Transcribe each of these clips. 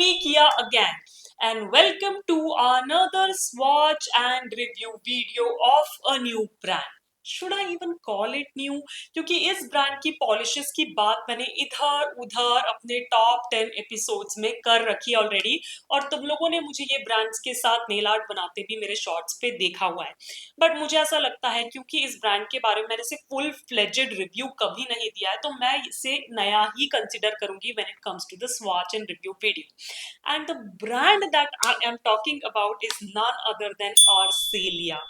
week here again, and welcome to another swatch and review video of a new brand. Should I even call it new? क्योंकि इस brand की polishes की बात मैंने इधर उधर अपने टॉप 10 एपिसोड्स में कर रखी ऑलरेडी, और तुम लोगों ने मुझे ये ब्रांड्स के साथ नेल आर्ट बनाते भी मेरे शॉर्ट्स पे देखा हुआ है। बट मुझे ऐसा लगता है क्योंकि इस ब्रांड के बारे में मैंने से फुल फ्लेजेड रिव्यू कभी नहीं दिया है, तो मैं इसे नया ही कंसिडर करूंगी when it comes to the swatch and review video. And the brand that I am talking about is none other than Arcelia.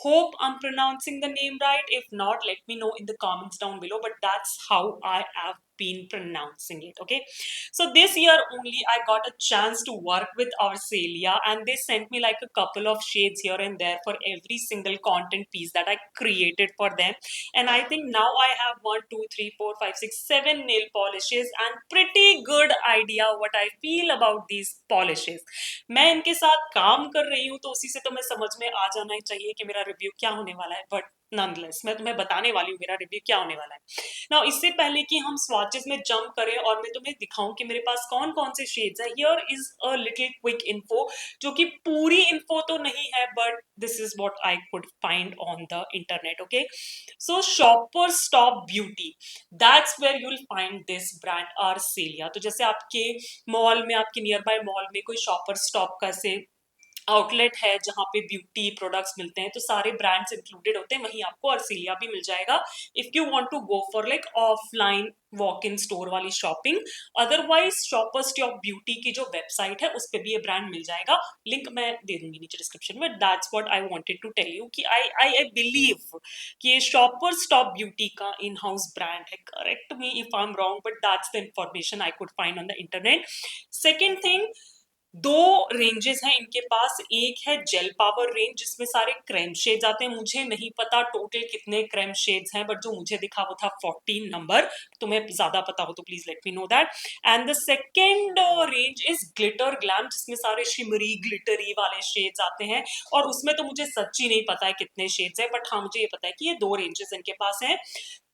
Hope I'm pronouncing the name right. If not, let me know in the comments down below. But that's how I have been pronouncing it. Okay. So this year only I got a chance to work with Arcelia, and they sent me like a couple of shades here and there for every single content piece that I created for them. And I think now I have 1, 2, 3, 4, 5, 6, 7 nail polishes and pretty good idea what I feel about these polishes. मैं इनके साथ काम कर रही हूँ तो उसी से तो मैं समझ में आ जाना ही चाहिए कि मेरा रिव्यू क्या होने वाला है, बट नॉनलेस मैं तुम्हें बताने वाली हूँ मेरा रिव्यू क्या होने वाला है। नाउ इससे पहले कि हम स्वॉचेस में जंप करें और मैं तुम्हें दिखाऊं कि मेरे पास कौन कौन से शेड्स है, here is a little quick info, जो कि पूरी इन्फो तो नहीं है but this is what I could find on the internet. Okay, so Shopper stop beauty, that's where you will find this brand Arcelia. तो जैसे आपके मॉल में, आपके नियर बाय मॉल में कोई शॉपर स्टॉप का से आउटलेट है जहाँ पे ब्यूटी प्रोडक्ट्स मिलते हैं, तो सारे ब्रांड्स इंक्लूडेड होते हैं, वहीं आपको अर्सिलिया भी मिल जाएगा if you want to go for like offline walk in store वाली shopping. Otherwise Shopper stop beauty की जो वेबसाइट है उस पर भी ये ब्रांड मिल जाएगा, लिंक मैं दे दूंगी नीचे डिस्क्रिप्शन में। That's what I wanted to tell you कि आई बिलीव कि ये शॉपर स्टॉप ब्यूटी का इन हाउस ब्रांड है। Correct me if I am wrong, but that's the information I could find on the internet. Second thing, दो ranges हैं इनके पास। एक है जेल पावर रेंज जिसमें सारे क्रेम शेड्स आते हैं, मुझे नहीं पता टोटल कितने क्रेम शेड्स हैं, बट जो मुझे दिखा वो था 14 नंबर। तुम्हें ज्यादा पता हो तो please let me know that. And the second range is glitter glam, जिसमें सारे शिमरी ग्लिटरी वाले शेड्स आते हैं, और उसमें तो मुझे सच्ची नहीं पता है कितने शेड्स है, बट हाँ मुझे ये पता है कि ये दो रेंजेस इनके पास हैं।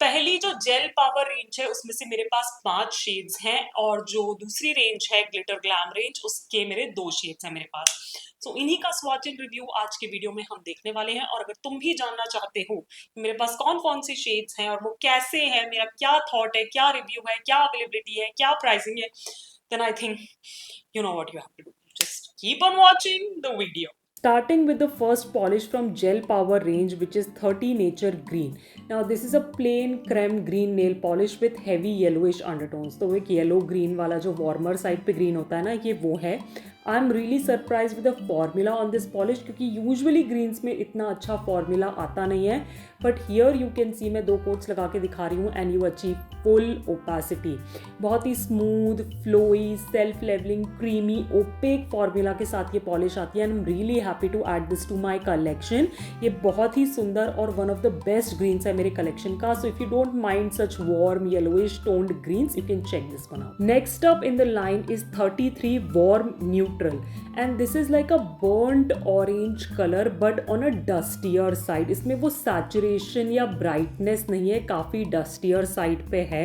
पहली जो जेल पावर रेंज है उसमें से मेरे पास 5 शेड्स हैं, और जो दूसरी रेंज है ग्लिटर ग्लैम रेंज, उसके मेरे 2 शेड्स हैं मेरे पास। सो इन्हीं का स्वॉच एंड रिव्यू आज के वीडियो में हम देखने वाले हैं। और अगर तुम भी जानना चाहते हो कि मेरे पास कौन कौन से शेड्स हैं और वो कैसे हैं, मेरा क्या थॉट है, क्या रिव्यू है, क्या अवेलेबिलिटी है, क्या प्राइसिंग है, then I think you know what you have to do, just keep on watching the video. Starting with the first polish from Gel Power range, which is 30 Nature Green. Now this is a plain creme green nail polish with heavy yellowish undertones. तो एक yellow green वाला जो warmer side पे green होता है ना, ये वो है। I am really surprise with the formula on this polish, क्योंकि यूजुअली ग्रीन्स में इतना अच्छा फॉर्मूला आता नहीं है, but here you can see, मैं 2 कोट्स लगा के दिखा रही हूँ, and you achieve full opacity. बहुत ही smooth, flowy, self levelling, creamy, opaque formula के साथ ये पॉलिश आती है, and I am really happy to add this to my collection. ये बहुत ही सुंदर और one of the best greens है मेरे कलेक्शन का। So if you don't mind such warm yellowish toned greens, you can check this one out. Next up in the line is 33 warm neutral, and this is like a burnt orange color but on a dustier side. इसमें वो saturation या brightness नहीं है, काफ़ी dustier side पे है।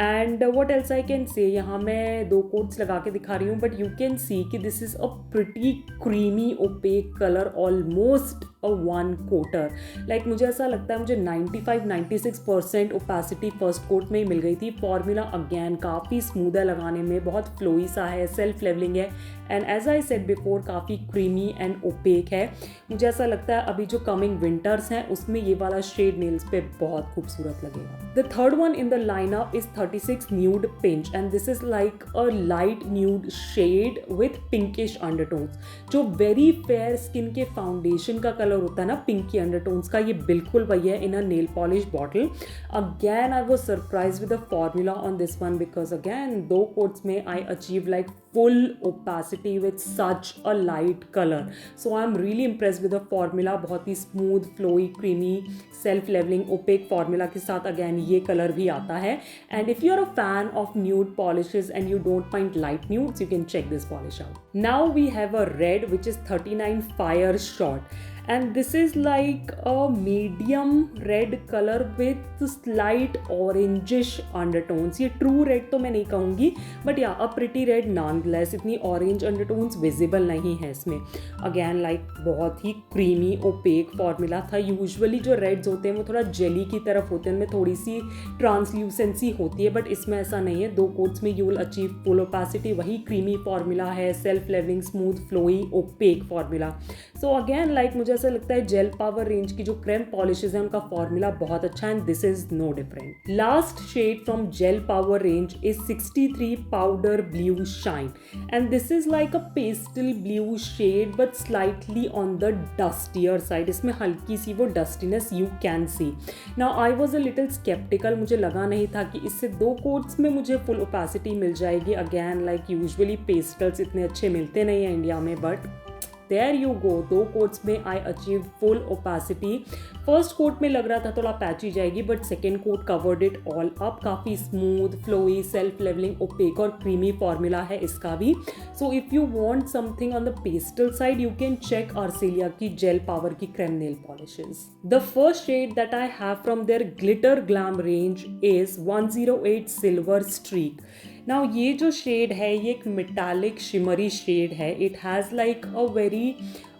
and what else I can say, यहाँ मैं 2 कोट्स लगा के दिखा रही हूँ, but you can see कि this is a pretty creamy opaque color, almost a 1 coater. like मुझे ऐसा लगता है मुझे 95-96% ओपेसिटी फर्स्ट कोट में ही मिल गई थी। फॉर्मूला अगेन काफ़ी स्मूथ है लगाने में, बहुत फ्लोई सा है, सेल्फ लेवलिंग है, and as I said before काफ़ी क्रीमी एंड ओपेक है। मुझे ऐसा लगता है अभी जो कमिंग विंटर्स हैं उसमें ये वाला शेड नेल्स पे बहुत खूबसूरत लगेगा। The third one in the lineup is 36 nude pinch, and this is like a light nude shade with pinkish undertones. जो वेरी फेयर स्किन के फाउंडेशन का कलर होता है ना, पिंकी अंडरटोन्स का, ये बिल्कुल वही है in a nail polish bottle. Again I was surprise with the formula on this one, because again 2 coats में I achieve like full opacity with such a light color. So I'm really impressed with the formula. बहुत ही smooth, flowy, creamy, self leveling, opaque formula के साथ again ये color भी आता है। And if you're a fan of nude polishes and you don't find light nudes, you can check this polish out. Now we have a red which is 39 Fire Shot. and this is like a medium red color with slight orangish undertones. ये true red तो मैं नहीं कहूँगी, but yeah, a pretty red nonetheless. इतनी orange undertones visible नहीं है इसमें. Again like बहुत ही creamy opaque formula था. Usually जो reds होते हैं वो थोड़ा jelly की तरफ होते हैं, उनमें थोड़ी सी translucency होती है, but इसमें ऐसा नहीं है. 2 coats में you will achieve full opacity. वही creamy formula है, self leveling smooth flowy opaque formula. So again like मुझे ऐसा लगता है जेल पावर रेंज की जो क्रेम पॉलिशेज हैं उनका फॉर्मूला बहुत अच्छा है, and this is no different. Last shade from gel power range is 63 powder blue shine, and this is like a pastel blue shade but slightly on the dustier side. इसमें हल्की सी वो dustiness you can see. Now I was a little sceptical, मुझे लगा नहीं था कि इससे 2 कोट्स में मुझे फुल ओपेसिटी मिल जाएगी. अगैन लाइक यूजुअली पेस्टल्स इतने अच्छे मिलते नहीं हैं इंडिया में, but there you go. 2 coats में I achieve full opacity. First coat में लग रहा था थोड़ा पैची जाएगी, but second coat covered it all up. काफ़ी smooth flowy self levelling opaque और क्रीमी फॉर्मूला है इसका भी. So if you want something on the pastel side you can check Arcelia की जेल पावर की creme nail polishes. The first shade that I have from there glitter glam range is 108 silver streak. Now ये जो shade है ये एक metallic shimmery shade है. It has like a very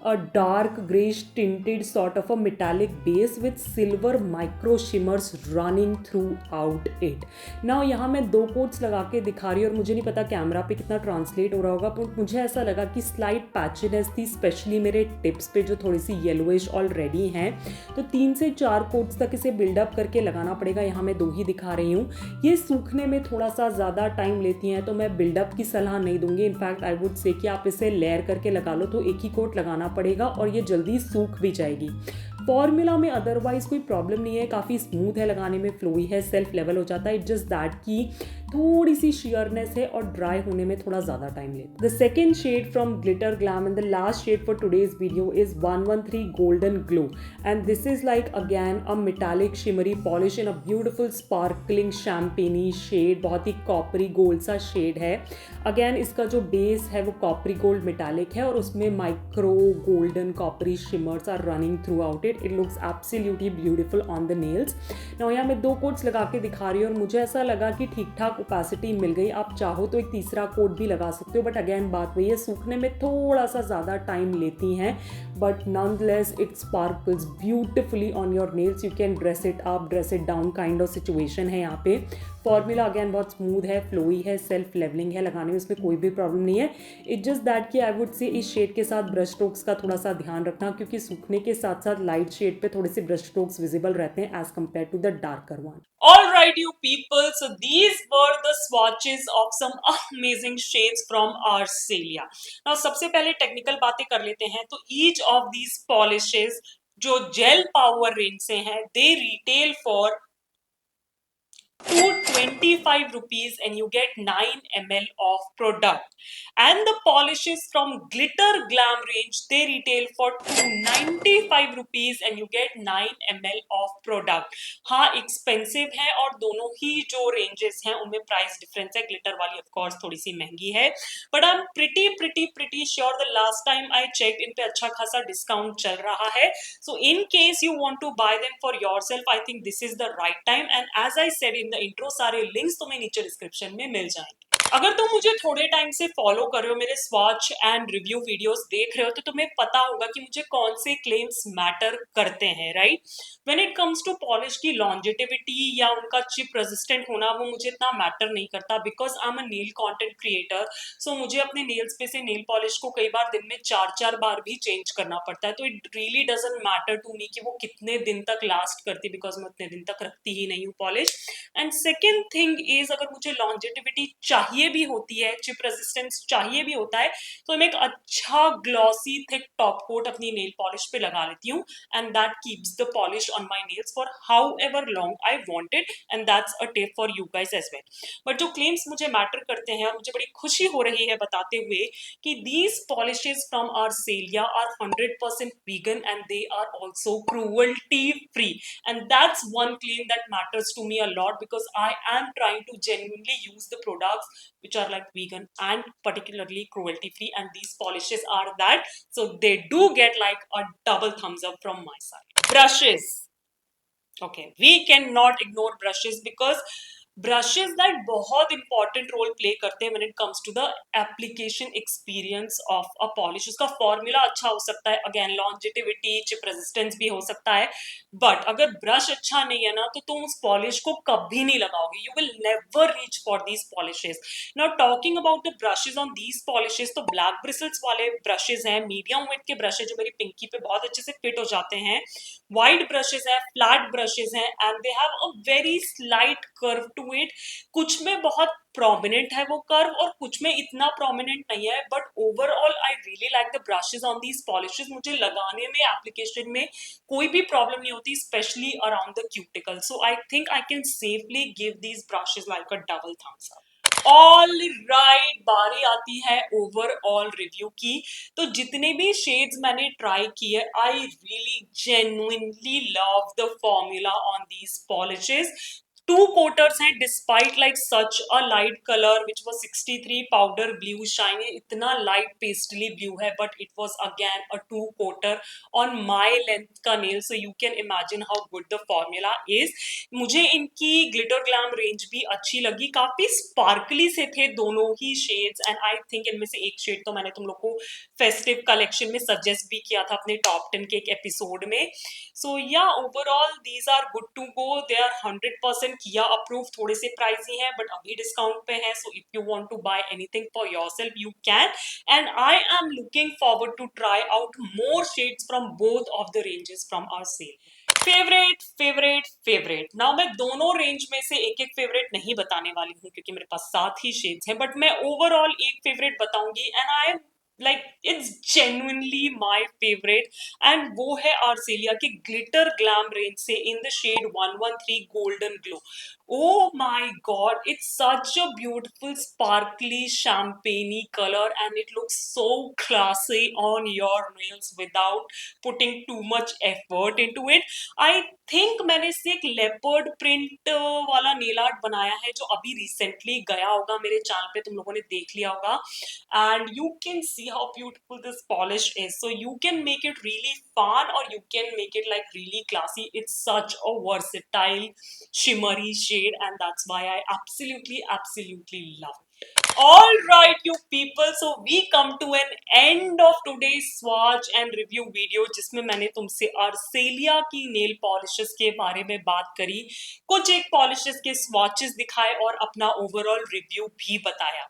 a dark greyish tinted sort of a metallic base with silver micro shimmers running throughout it. Now यहाँ मैं 2 coats लगा के दिखा रही हूँ और मुझे नहीं पता कैमरा पे कितना ट्रांसलेट हो रहा होगा, पर मुझे ऐसा लगा कि स्लाइट पैचीनेस थी स्पेशली मेरे टिप्स पे जो थोड़ी सी येलोइश ऑलरेडी हैं. तो 3 से 4 कोट्स तक इसे बिल्डअप करके लगाना पड़ेगा. यहाँ मैं 2 ही दिखा रही हूँ. ये सूखने में थोड़ा सा ज़्यादा टाइम लेती हैं तो मैं बिल्डअप की सलाह नहीं दूंगी. इनफैक्ट आई वुड से कि आप इसे लेयर करके लगा लो तो एक ही कोट लगाना पड़ेगा और ये जल्दी सूख भी जाएगी. फॉर्मूला में अदरवाइज कोई प्रॉब्लम नहीं है, काफ़ी स्मूथ है लगाने में, फ्लोई है, सेल्फ लेवल हो जाता है. इट जस्ट दैट की थोड़ी सी शियरनेस है और ड्राई होने में थोड़ा ज़्यादा टाइम लेता है. The second shade from glitter glam and the last shade for today's video is 113 golden glow, and this is like again a metallic shimmery polish in a beautiful sparkling champagney shade. बहुत ही coppery gold सा shade है. अगैन इसका जो base है वो कॉपरी gold metallic है और उसमें micro golden coppery shimmers are running throughout it. It looks absolutely beautiful on the nails. Now यहाँ मैं 2 कोट्स लगा के दिखा रही हूँ और मुझे ऐसा लगा कि ठीक ठाक ओपेसिटी मिल गई. आप चाहो तो एक तीसरा कोट भी लगा सकते हो, बट अगेन बात वही है, सूखने में थोड़ा सा ज़्यादा टाइम लेती हैं, but nonetheless it sparkles beautifully on your nails. You can dress it up, dress it down kind of situation है यहाँ पे. फॉर्मूला अगेन बहुत स्मूथ है, फ्लोई है, सेल्फ लेवलिंग है, लगाने में इसमें कोई भी प्रॉब्लम नहीं है. इट जस्ट दैट कि आई वुड से इस शेड के साथ ब्रश स्ट्रोक्स का थोड़ा सा ध्यान रखना, क्योंकि सूखने के साथ साथ लाइट शेड पे थोड़े से ब्रश स्ट्रोक्स विजिबल रहते हैं as compare to the darker one. Alright, you people, so these were the swatches of some amazing shades from Arcelia. Now, सबसे पहले टेक्निकल बातें कर लेते हैं. तो each of these polishes जो जेल पावर रेंज से हैं, they retail for 225 rupees and you get 9 ml of product. And the polishes from Glitter Glam range, they retail for 295 rupees and you get 9 ml of product. हाँ, expensive है और दोनों ही जो ranges हैं उनमें price difference है. Glitter वाली of course थोड़ी सी महंगी है, but I'm pretty sure the last time I checked इन पे अच्छा खासा discount चल रहा है. So in case you want to buy them for yourself, I think this is the right time. And as I said in the intro, सारे links तुम्हें नीचे description में मिल जाएंगे. अगर तुम मुझे थोड़े टाइम से फॉलो कर रहे हो, मेरे स्वॉच एंड रिव्यू वीडियोस देख रहे हो, तो तुम्हें पता होगा कि मुझे कौन से क्लेम्स मैटर करते हैं, right? When it comes to polish की लॉन्जेटिविटी या उनका चिप रेजिस्टेंट होना, वो मुझे इतना मैटर नहीं करता, because I am a nail content creator. So मुझे अपने नेल्स पे से नेल पॉलिश को कई बार दिन में 4 बार भी चेंज करना पड़ता है. तो it really doesn't matter to me कि वो कितने दिन तक लास्ट करती, बिकॉज मैं उतने दिन तक रखती ही नहीं हूँ polish. And second thing is, अगर मुझे लॉन्जेटिविटी चाहिए भी होती है, चिप रेजिस्टेंस चाहिए भी होता है, तो मैं एक अच्छा ग्लॉसी थिक टॉप कोट अपनी नेल पॉलिश पे लगा लेती हूँ, and that keeps the polish on my nails for however long I want it, and that's a tip for you guys as well. But जो claims मुझे matter करते हैं और मुझे बड़ी खुशी हो रही है बताते हुए कि these polishes from Arcelia are 100% vegan and they are also cruelty free, and that's one claim that matters to me a lot, because I am trying to genuinely use the products which are like vegan and particularly cruelty free, and these polishes are that, so they do get like a double thumbs up from my side. Brushes. Okay, we cannot ignore brushes because brushes that बहुत important role play करते हैं when it comes to the application experience of a polish. उसका formula अच्छा हो सकता है, again longevity, chip resistance भी हो सकता है, but अगर brush अच्छा नहीं है ना तो तुम उस polish को कभी नहीं लगाओगे. You will never reach for these polishes. Now talking about the brushes on these polishes, तो black bristles वाले brushes हैं, medium width के brushes जो मेरी pinky पे बहुत अच्छे से fit हो जाते हैं, वाइड ब्रशेस है, फ्लैट ब्रशेस हैं, and they have a very slight curve to it. कुछ में बहुत प्रोमिनेंट है वो कर्व और कुछ में इतना प्रोमिनेंट नहीं है, but overall I really like the brushes on these polishes. मुझे लगाने में, एप्लीकेशन में कोई भी प्रॉब्लम नहीं होती, specially around the cuticle. So I think I can safely give these brushes like a double thumbs up. All right, बारी आती है ओवरऑल रिव्यू की. तो जितने भी शेड्स मैंने ट्राई किए, I really genuinely love the formula on these polishes. Two coaters हैं despite like such a light colour which was 63 powder blue shine. इतना लाइट पेस्टली ब्लू है, but it was again a two coater on my length का nail, so you can imagine how good the formula is. मुझे इनकी glitter glam range भी अच्छी लगी, काफी sparkly से थे दोनों ही शेड्स, एंड आई थिंक इनमें से एक शेड तो मैंने तुम लोग को फेस्टिव कलेक्शन में सजेस्ट भी किया था अपने टॉप 10 के एक एपिसोड में. So yeah overall these are good to go. They are 100% किया अप्रूव. थोड़े से प्राइसी हैं बट अभी डिस्काउंट पे है, so if you want to buy anything for yourself you can, and I am looking forward to try out more shades from both of the ranges from our sale. Favourite favourite favourite. Now मैं दोनों range में से एक एक favourite नहीं बताने वाली हूँ क्योंकि मेरे पास 7 ही शेड्स हैं, बट मैं ओवरऑल एक फेवरेट बताऊंगी, and I am like it's genuinely my favourite, and वो है आर्सेलिया के ग्लिटर ग्लैम रेंज से in the shade 113 golden glow. Oh my god, it's such a beautiful sparkly champagne color and it looks so classy on your nails without putting too much effort into it. I think मैंने इससे एक leopard print वाला nail art बनाया है जो अभी recently गया होगा मेरे चैनल पे, तुम लोगों ने देख लिया होगा, and you can see how beautiful this polish is. So you can make it really fun or you can make it like really classy. It's such a versatile shimmery shade and that's why I absolutely love it. All right, you people, so we come to an end of today's swatch and review video जिसमें मैंने तुमसे आर्सेलिया की nail polishes के बारे में बात करी, कुछ एक पॉलिशेस के स्वॉचेस दिखाए और अपना ओवरऑल रिव्यू भी बताया.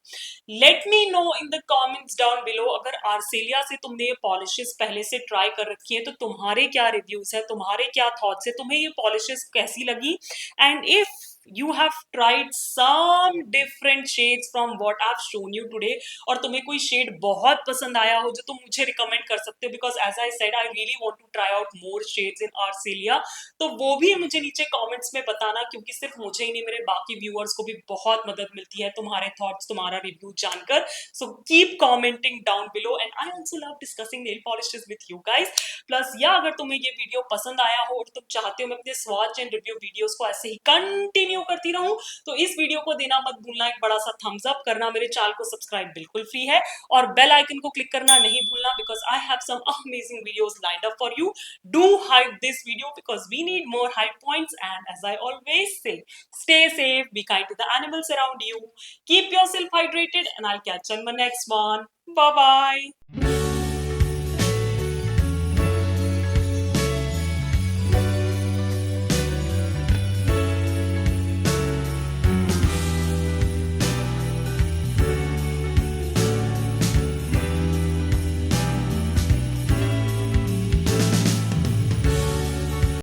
Let me know in the comments down below, अगर आर्सेलिया से तुमने ये पॉलिशेस पहले से ट्राई कर रखी है तो तुम्हारे क्या रिव्यूज है, तुम्हारे क्या थॉट्स है, तुम्हें ये पॉलिशेस कैसी लगी, and if you have tried some different shades from what I've shown you today, और तुम्हें कोई शेड बहुत पसंद आया हो जो तुम मुझे रिकमेंड कर सकते हो, because as I said I really want to try out more shades in Arcelia, तो वो भी मुझे नीचे कमेंट्स में बताना, क्योंकि सिर्फ मुझे ही नहीं मेरे बाकी व्यूअर्स को भी बहुत मदद मिलती है तुम्हारे थॉट्स, तुम्हारा रिव्यू जानकर. So keep commenting down below and I also love discussing nail polishes with you guys. Plus या अगर तुम्हें ये वीडियो पसंद आया हो और तुम चाहते हो मैं अपने स्वॉच एंड रिव्यू वीडियोस को ऐसे ही कंटिन्यू करती रहूं, तो इस वीडियो को देना मत भूलना एक बड़ा सा थम्स अप, करना मेरे चैनल को सब्सक्राइब बिल्कुल फ्री है, और बेल आइकन को क्लिक करना नहीं भूलना because I have some amazing videos lined up for you. Do hype this video because we need more hype points, and as I always say, stay safe, be kind to the animals around you, keep yourself hydrated, and I'll catch you in my next one. Bye bye.